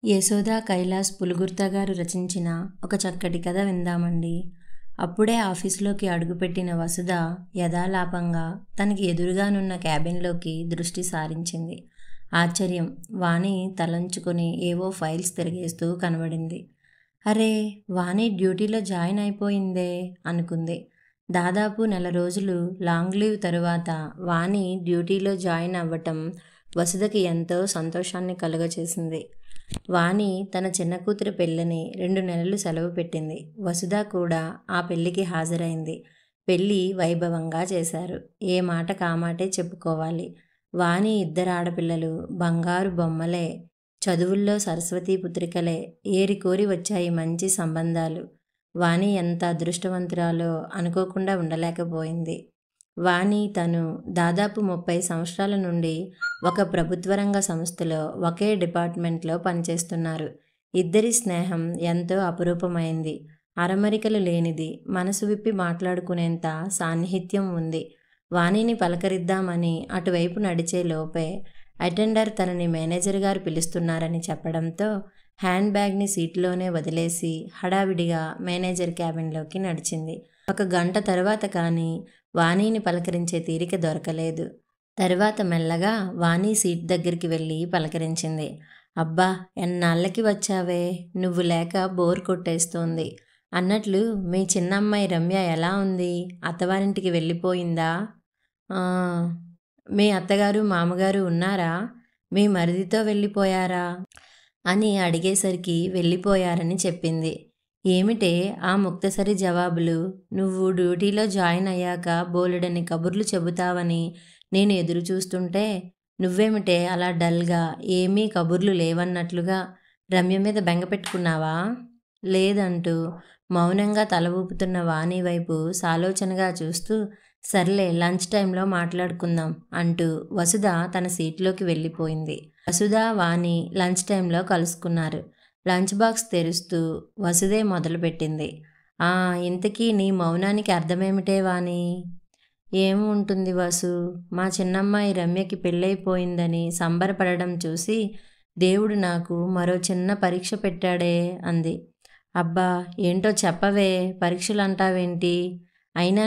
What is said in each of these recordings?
యశోద కైలాస్ పులుగుర్త గారు రచించిన ఒక చక్కటి కథ విందామండి. అప్పుడే ఆఫీసులోకి అడుగుపెట్టిన వసుధ యథాలాపంగా తనకి ఎదురుగానున్న క్యాబిన్లోకి దృష్టి సారించింది. ఆశ్చర్యం. వాణి తలంచుకొని ఏవో ఫైల్స్ తిరిగేస్తూ కనబడింది. అరే, వాణి డ్యూటీలో జాయిన్ అయిపోయిందే అనుకుంది. దాదాపు నెల రోజులు లాంగ్ లీవ్ తరువాత వాణి డ్యూటీలో జాయిన్ అవ్వటం వసుధకి ఎంతో సంతోషాన్ని కలుగచేసింది. వాణి తన చిన్న కూతురి పెళ్ళిని 2 నెలలు సెలవు పెట్టింది. వసుధ కూడా ఆ పెళ్లికి హాజరైంది. పెళ్ళి వైభవంగా చేశారు. ఏ మాట కామాటే చెప్పుకోవాలి. వాణి 2 ఆడపిల్లలు బంగారు బొమ్మలే. చదువుల్లో సరస్వతీ పుత్రికలే. ఏరికోరి వచ్చాయి మంచి సంబంధాలు. వాణి ఎంత అదృష్టవంతురాలో అనుకోకుండా ఉండలేకపోయింది. వాణి తను దాదాపు 30 సంవత్సరాల నుండి ఒక ప్రభుత్వ రంగ సంస్థలో ఒకే డిపార్ట్మెంట్లో పనిచేస్తున్నారు. ఇద్దరి స్నేహం ఎంతో అపురూపమైంది. అరమరికలు లేనిది. మనసు విప్పి మాట్లాడుకునేంత సాన్నిహిత్యం ఉంది. వాణిని పలకరిద్దామని అటువైపు నడిచే లోపే అటెండర్ తనని మేనేజర్ గారు పిలుస్తున్నారని చెప్పడంతో హ్యాండ్ బ్యాగ్ని సీట్లోనే వదిలేసి హడావిడిగా మేనేజర్ క్యాబిన్లోకి నడిచింది. 1 గంట తర్వాత కానీ వాణిని పలకరించే తీరిక దొరకలేదు. తర్వాత మెల్లగా వాణి సీట్ దగ్గరికి వెళ్ళి పలకరించింది. అబ్బా, ఎన్నాళ్ళకి వచ్చావే, నువ్వు లేక బోర్ కొట్టేస్తోంది. అన్నట్లు మీ చిన్నమ్మాయి రమ్య ఎలా ఉంది? అత్తవారింటికి వెళ్ళిపోయిందా? మీ అత్తగారు మామగారు ఉన్నారా? మీ మరిదితో వెళ్ళిపోయారా అని అడిగేసరికి వెళ్ళిపోయారని చెప్పింది. ఏమిటే ఆ ముక్తసరి జవాబులు? నువ్వు డ్యూటీలో జాయిన్ అయ్యాక బోలెడని కబుర్లు చెబుతావని నేను ఎదురు చూస్తుంటే నువ్వేమిటే అలా డల్గా, ఏమీ కబుర్లు లేవన్నట్లుగా? రమ్య మీద బెంగ పెట్టుకున్నావా? లేదంటూ మౌనంగా తల ఊపుతున్న వాణి వైపు సాలోచనగా చూస్తూ సర్లే, లంచ్ టైంలో మాట్లాడుకుందాం అంటూ వసుధ తన సీట్లోకి వెళ్ళిపోయింది. వసుధ, వాణి లంచ్ టైంలో కలుసుకున్నారు. లంచ్ బాక్స్ తెరుస్తూ వసుధే మొదలుపెట్టింది. ఇంతకీ నీ మౌనానికి అర్థమేమిటే వాణి? ఏముంటుంది వసు, మా చిన్నమ్మాయి రమ్యకి పెళ్ళైపోయిందని సంబరపడడం చూసి దేవుడు నాకు మరో చిన్న పరీక్ష పెట్టాడే అంది. అబ్బా, ఏంటో చెప్పవే, పరీక్షలు అంటావేంటి? అయినా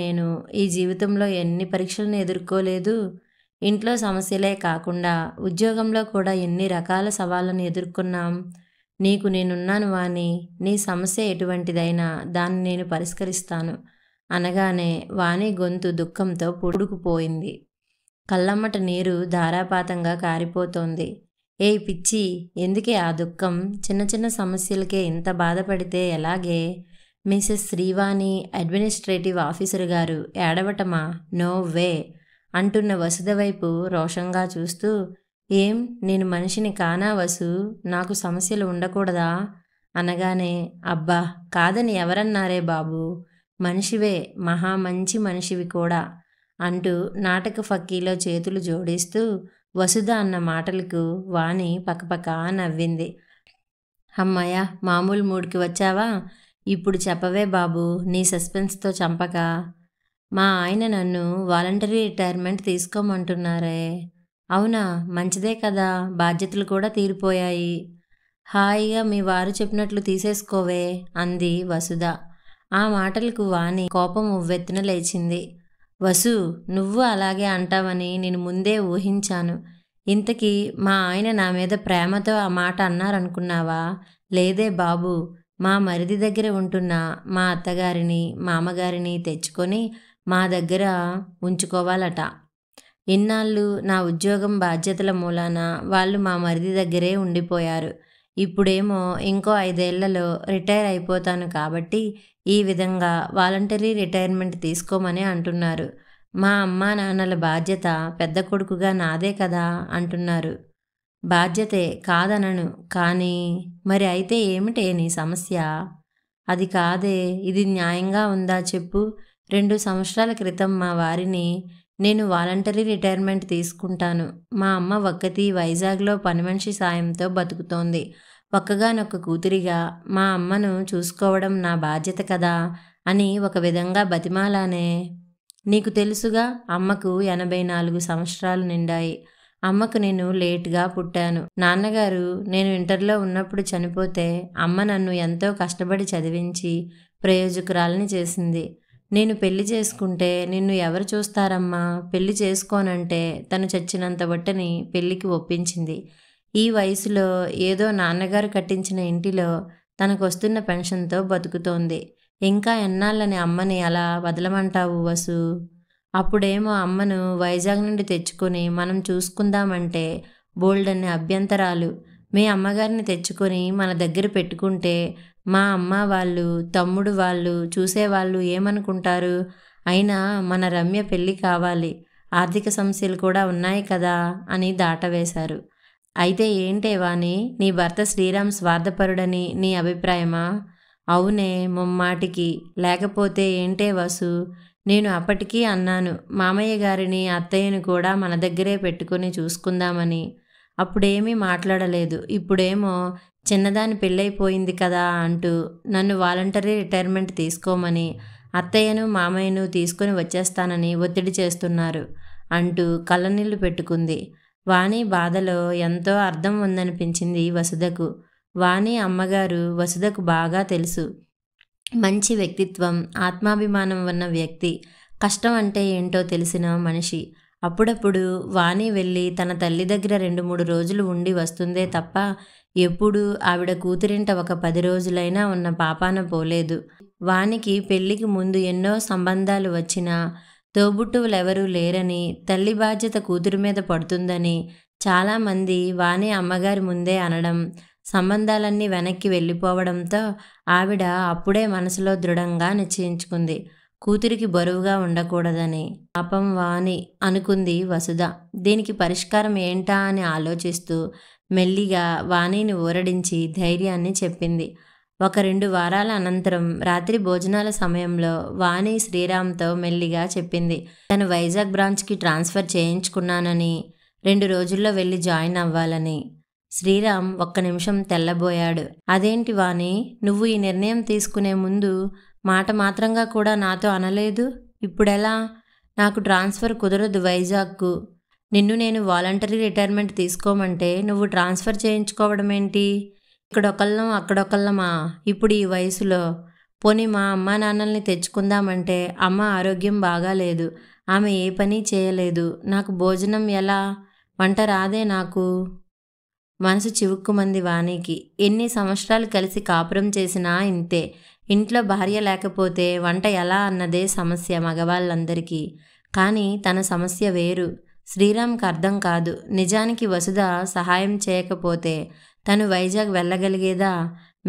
నేను ఈ జీవితంలో ఎన్ని పరీక్షలను ఎదుర్కోలేదు. ఇంట్లో సమస్యలే కాకుండా ఉద్యోగంలో కూడా ఎన్ని రకాల సవాళ్ళను ఎదుర్కొన్నాం. నీకు నేనున్నాను వాణి. నీ సమస్య ఎటువంటిదైనా దాన్ని నేను పరిష్కరిస్తాను అనగానే వాణి గొంతు దుఃఖంతో పుడుకుపోయింది. కళ్ళమ్మట నీరు ధారాపాతంగా కారిపోతోంది. ఏయ్ పిచ్చి, ఎందుకే ఆ దుఃఖం? చిన్న చిన్న సమస్యలకే ఇంత బాధపడితే ఎలాగే? మిసెస్ శ్రీవాణి అడ్మినిస్ట్రేటివ్ ఆఫీసర్ గారు ఏడవటమా? నో వే అంటున్న వసుధ వైపు రోషంగా చూస్తూ, ఏం, నేను మనిషిని కానా వసు? నాకు సమస్యలు ఉండకూడదా అనగానే, అబ్బా, కాదని ఎవరన్నారే బాబు, మనిషివే, మహా మంచి మనిషివి కూడా అంటూ నాటక ఫక్కీలో చేతులు జోడిస్తూ వసుధ అన్న మాటలకు వాణి పకపక నవ్వింది. అమ్మాయ, మామూలు మూడ్కి వచ్చావా? ఇప్పుడు చెప్పవే బాబు, నీ సస్పెన్స్తో చంపక. మా ఆయన నన్ను వాలంటరీ రిటైర్మెంట్ తీసుకోమంటున్నారే. అవునా? మంచిదే కదా, బాధ్యతలు కూడా తీరిపోయాయి. హాయిగా మీ వారు చెప్పినట్లు తీసేసుకోవే అంది వసుధ. ఆ మాటలకు వాణి కోపం ఉవ్వెత్తున లేచింది. వసు, నువ్వు అలాగే అంటావని నేను ముందే ఊహించాను. ఇంతకీ మా ఆయన నా మీద ప్రేమతో ఆ మాట అన్నారనుకున్నావా? లేదే బాబు, మా మరిది దగ్గర ఉంటున్న మా అత్తగారిని మామగారిని తెచ్చుకొని మా దగ్గర ఉంచుకోవాలట. ఇన్నాళ్ళు నా ఉద్యోగం బాధ్యతల మూలాన వాళ్ళు మా మరిది దగ్గరే ఉండిపోయారు. ఇప్పుడేమో ఇంకో 5 ఏళ్లలో రిటైర్ అయిపోతాను కాబట్టి ఈ విధంగా వాలంటరీ రిటైర్మెంట్ తీసుకోమని అంటున్నారు. మా అమ్మా నాన్నల బాధ్యత పెద్ద కొడుకుగా నాదే కదా అంటున్నారు. బాధ్యతే కాదనను, కానీ మరి అయితే ఏమిటే నీ సమస్య? అది కాదే, ఇది న్యాయంగా ఉందా చెప్పు? 2 సంవత్సరాల క్రితం మా వారిని నేను వాలంటరీ రిటైర్మెంట్ తీసుకుంటాను. మా అమ్మ ఒక్కతి వైజాగ్లో పనిమనిషి సాయంతో బతుకుతోంది. ఒక్కగానొక్క కూతురిగా మా అమ్మను చూసుకోవడం నా బాధ్యత కదా అని ఒక విధంగా బతిమాలానే. నీకు తెలుసుగా, అమ్మకు 84 సంవత్సరాలు నిండాయి. అమ్మకు నేను లేటుగా పుట్టాను. నాన్నగారు నేను ఇంటర్లో ఉన్నప్పుడు చనిపోతే అమ్మ నన్ను ఎంతో కష్టపడి చదివించి ప్రయోజకురాలిని చేసింది. నేను పెళ్లి చేసుకుంటే నిన్ను ఎవరు చూస్తారమ్మా, పెళ్లి చేసుకోనంటే తను చచ్చినంత బట్టని పెళ్లికి ఒప్పించింది. ఈ వయసులో ఏదో నాన్నగారు కట్టించిన ఇంటిలో తనకొస్తున్న పెన్షన్తో బతుకుతోంది. ఇంకా ఎన్నాళ్ళని అమ్మని అలా వదలమంటావు వసు? అప్పుడేమో అమ్మను వైజాగ్ నుండి తెచ్చుకొని మనం చూసుకుందామంటే బోల్డన్ని అభ్యంతరాలు. మీ అమ్మగారిని తెచ్చుకొని మన దగ్గర పెట్టుకుంటే మా అమ్మ వాళ్ళు, తమ్ముడు వాళ్ళు, చూసేవాళ్ళు ఏమనుకుంటారు? అయినా మన రమ్య పెళ్ళి కావాలి, ఆర్థిక సమస్యలు కూడా ఉన్నాయి కదా అని దాటవేశారు. అయితే ఏంటే వాణి, నీ భర్త శ్రీరామ్ స్వార్థపరుడని నీ అభిప్రాయమా? అవునే ముమ్మాటికి. లేకపోతే ఏంటే వసు? నేను అప్పటికీ అన్నాను మామయ్య గారిని అత్తయ్యను కూడా మన దగ్గరే పెట్టుకొని చూసుకుందామని. అప్పుడేమీ మాట్లాడలేదు. ఇప్పుడేమో చిన్నదాని పెళ్ళైపోయింది కదా అంటూ నన్ను వాలంటరీ రిటైర్మెంట్ తీసుకోమని, అత్తయ్యను మామయ్యను తీసుకొని వచ్చేస్తానని ఒత్తిడి చేస్తున్నారు అంటూ కళ్ళనీళ్లు పెట్టుకుంది. వాణి బాధలో ఎంతో అర్థం ఉందనిపించింది వసుధకు. వాణి అమ్మగారు వసుధకు బాగా తెలుసు. మంచి వ్యక్తిత్వం, ఆత్మాభిమానం ఉన్న వ్యక్తి, కష్టం అంటే ఏంటో తెలిసిన మనిషి. అప్పుడప్పుడు వాణి వెళ్ళి తన తల్లి దగ్గర 2-3 రోజులు ఉండి వస్తుందే తప్ప ఎప్పుడూ ఆవిడ కూతురింట ఒక 10 రోజులైనా ఉన్న పాపాన పోలేదు. వానికి పెళ్లికి ముందు ఎన్నో సంబంధాలు వచ్చినా తోబుట్టువులెవరూ లేరని, తల్లి బాధ్యత కూతురు మీద పడుతుందని చాలామంది వాణి అమ్మగారి ముందే అనడం, సంబంధాలన్నీ వెనక్కి వెళ్ళిపోవడంతో ఆవిడ అప్పుడే మనసులో దృఢంగా నిశ్చయించుకుంది కూతురికి బరువుగా ఉండకూడదని. పాపం వాణి అనుకుంది వసుధ. దీనికి పరిష్కారం ఏంటా అని ఆలోచిస్తూ మెల్లిగా వాణిని ఊరడించి ధైర్యాన్ని చెప్పింది. 1-2 వారాల అనంతరం రాత్రి భోజనాల సమయంలో వాణి శ్రీరామ్తో మెల్లిగా చెప్పింది. తను వైజాగ్ బ్రాంచ్కి ట్రాన్స్ఫర్ చేయించుకున్నానని, 2 రోజుల్లో వెళ్ళి జాయిన్ అవ్వాలని. శ్రీరామ్ 1 నిమిషం తెల్లబోయాడు. అదేంటి వాణి, నువ్వు ఈ నిర్ణయం తీసుకునే ముందు మాట మాత్రంగా కూడా నాతో అనలేదు? ఇప్పుడెలా? నాకు ట్రాన్స్ఫర్ కుదరదు వైజాగ్కు. నిన్ను నేను వాలంటరీ రిటైర్మెంట్ తీసుకోమంటే నువ్వు ట్రాన్స్ఫర్ చేయించుకోవడం ఏంటి? ఇక్కడొకళ్ళం అక్కడొకళ్ళమా ఇప్పుడు ఈ వయసులో? పోనీ మా అమ్మా నాన్నల్ని తెచ్చుకుందామంటే అమ్మ ఆరోగ్యం బాగాలేదు, ఆమె ఏ పని చేయలేదు. నాకు భోజనం ఎలా? వంట రాదే నాకు. మనసు చివుక్కుమంది వాణికి. ఎన్ని సంవత్సరాలు కలిసి కాపురం చేసినా ఇంతే. ఇంట్లో భార్య లేకపోతే వంట ఎలా అన్నదే సమస్య మగవాళ్ళందరికీ. కానీ తన సమస్య వేరు. శ్రీరామ్కి అర్థం కాదు. నిజానికి వసుధ సహాయం చేయకపోతే తను వైజాగ్ వెళ్ళగలిగేదా?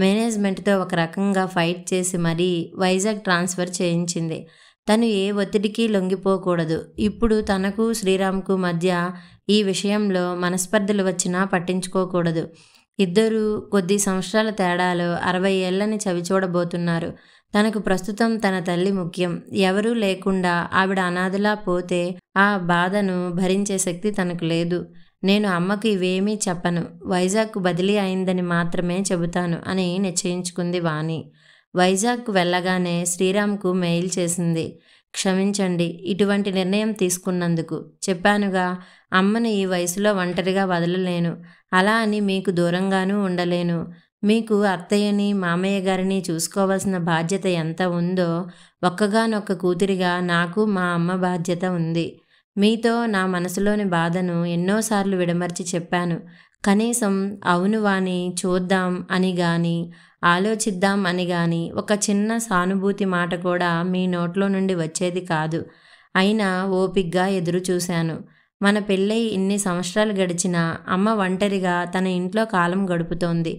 మేనేజ్మెంట్తో ఒక రకంగా ఫైట్ చేసి మరీ వైజాగ్ ట్రాన్స్ఫర్ చేయించింది. తను ఏ ఒత్తిడికి లొంగిపోకూడదు. ఇప్పుడు తనకు శ్రీరామ్కు మధ్య ఈ విషయంలో మనస్పర్ధలు వచ్చినా పట్టించుకోకూడదు. ఇద్దరూ కొద్ది సంవత్సరాల తేడాలో 60 ఏళ్లని చవిచూడబోతున్నారు. తనకు ప్రస్తుతం తన తల్లి ముఖ్యం. ఎవరూ లేకుండా ఆవిడ అనాథలా పోతే ఆ బాధను భరించే శక్తి తనకు లేదు. నేను అమ్మకు ఇవేమీ చెప్పను, వైజాగ్కు బదిలీ అయిందని మాత్రమే చెబుతాను అని నిశ్చయించుకుంది వాణి. వైజాగ్కు వెళ్ళగానే శ్రీరామ్కు మెయిల్ చేసింది. క్షమించండి ఇటువంటి నిర్ణయం తీసుకున్నందుకు. చెప్పానుగా, అమ్మను ఈ వయసులో ఒంటరిగా వదలలేను. అలా అని మీకు దూరంగానూ ఉండలేను. మీకు అత్తయ్యని మామయ్య గారిని చూసుకోవాల్సిన బాధ్యత ఎంత ఉందో ఒక్కగానొక్క కూతురిగా నాకు మా అమ్మ బాధ్యత ఉంది. మీతో నా మనసులోని బాధను ఎన్నోసార్లు విడమర్చి చెప్పాను. కనీసం అవును వాణి చూద్దాం అని గాని, ఆలోచిద్దాం అని గాని ఒక చిన్న సానుభూతి మాట కూడా మీ నోట్లో నుండి వచ్చేది కాదు. అయినా ఓపిగ్గా ఎదురు చూశాను. మన పెళ్ళై ఇన్ని సంవత్సరాలు గడిచినా అమ్మ ఒంటరిగా తన ఇంట్లో కాలం గడుపుతోంది.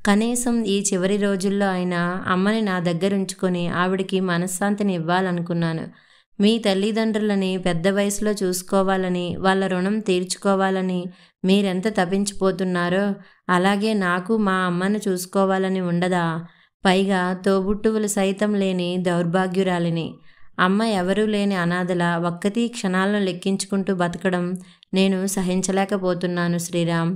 కనీసం ఈ చివరి రోజుల్లో అయినా అమ్మని నా దగ్గరుంచుకొని ఆవిడికి మనశ్శాంతిని ఇవ్వాలనుకున్నాను. మీ తల్లిదండ్రులని పెద్ద వయసులో చూసుకోవాలని, వాళ్ళ రుణం తీర్చుకోవాలని మీరెంత తపించిపోతున్నారో అలాగే నాకు మా అమ్మను చూసుకోవాలని ఉండదా? పైగా తోబుట్టువులు సైతం లేని దౌర్భాగ్యురాలిని. అమ్మ ఎవరూ లేని అనాథల ఒక్కతీ క్షణాలను లెక్కించుకుంటూ బతకడం నేను సహించలేకపోతున్నాను శ్రీరామ్.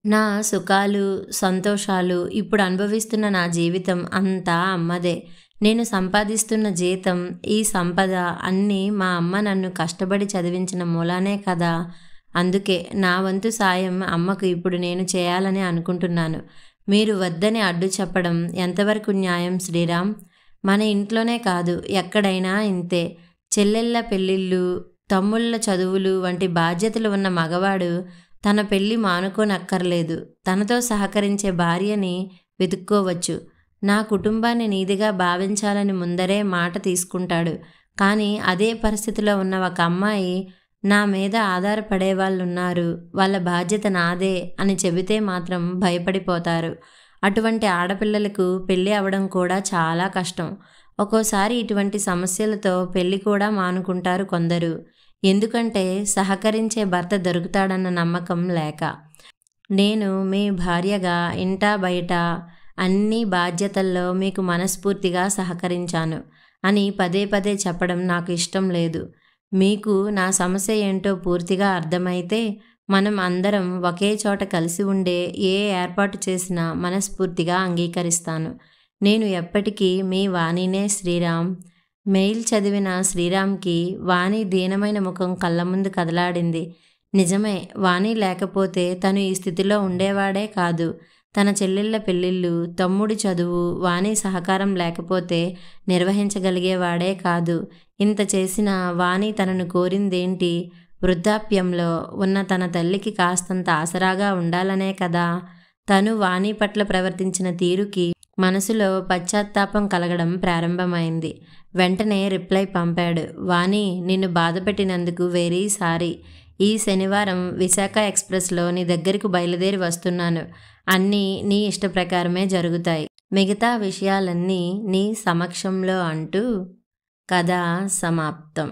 నా సుఖాలు సంతోషాలు ఇప్పుడు అనుభవిస్తున్న నా జీవితం అంతా అమ్మదే. నేను సంపాదిస్తున్న జీతం, ఈ సంపద అన్నీ మా అమ్మ నన్ను కష్టపడి చదివించిన మూలానే కదా. అందుకే నా వంతు సాయం అమ్మకు ఇప్పుడు నేను చేయాలని అనుకుంటున్నాను. మీరు వద్దని అడ్డు చెప్పడం ఎంతవరకు న్యాయం శ్రీరామ్? మన ఇంట్లోనే కాదు, ఎక్కడైనా ఇంతే. చెల్లెళ్ళ పెళ్ళిళ్ళు, తమ్ముళ్ళ చదువులు వంటి బాధ్యతలు ఉన్న మగవాడు తన పెళ్ళి మానుకోనక్కర్లేదు. తనతో సహకరించే భార్యని వెతుక్కోవచ్చు. నా కుటుంబాన్ని నీదిగా భావించాలని ముందరే మాట తీసుకుంటాడు. కానీ అదే పరిస్థితిలో ఉన్న ఒక అమ్మాయి నా మీద ఆధారపడే వాళ్ళున్నారు, వాళ్ళ బాధ్యత నాదే అని చెబితే మాత్రం భయపడిపోతారు. అటువంటి ఆడపిల్లలకు పెళ్ళి అవ్వడం కూడా చాలా కష్టం. ఒక్కోసారి ఇటువంటి సమస్యలతో పెళ్ళి కూడా మానుకుంటారు కొందరు. ఎందుకంటే సహకరించే భర్త దొరుకుతాడన్న నమ్మకం లేక. నేను మీ భార్యగా ఇంటా బయట అన్ని బాధ్యతల్లో మీకు మనస్ఫూర్తిగా సహకరించాను అని పదే పదే చెప్పడం నాకు ఇష్టం లేదు. మీకు నా సమస్య ఏంటో పూర్తిగా అర్థమైతే మనం అందరం ఒకే చోట కలిసి ఉండే ఏ ఏర్పాటు చేసినా మనస్ఫూర్తిగా అంగీకరిస్తాను. నేను ఎప్పటికీ మీ వాణినే శ్రీరామ్. మెయిల్ చదివిన శ్రీరామ్కి వాణి దీనమైన ముఖం కళ్ళ ముందు కదలాడింది. నిజమే, వాణి లేకపోతే తను ఈ స్థితిలో ఉండేవాడే కాదు. తన చెల్లెళ్ళ పెళ్ళిళ్ళు, తమ్ముడి చదువు వాణి సహకారం లేకపోతే నిర్వహించగలిగేవాడే కాదు. ఇంత చేసిన వాణి తనను కోరిందేంటి? వృద్ధాప్యంలో ఉన్న తన తల్లికి కాస్తంత ఆసరాగా ఉండాలనే కదా. తను వాణి పట్ల ప్రవర్తించిన తీరుకి మనసులో పశ్చాత్తాపం కలగడం ప్రారంభమైంది. వెంటనే రిప్లై పంపాడు. వాణి, నిన్ను బాధపెట్టినందుకు వెరీ సారీ. ఈ శనివారం విశాఖ ఎక్స్ప్రెస్లో నీ దగ్గరకు బయలుదేరి వస్తున్నాను. అన్నీ నీ ఇష్ట ప్రకారమే జరుగుతాయి. మిగతా విషయాలన్నీ నీ సమక్షంలో అంటూ కథ సమాప్తం.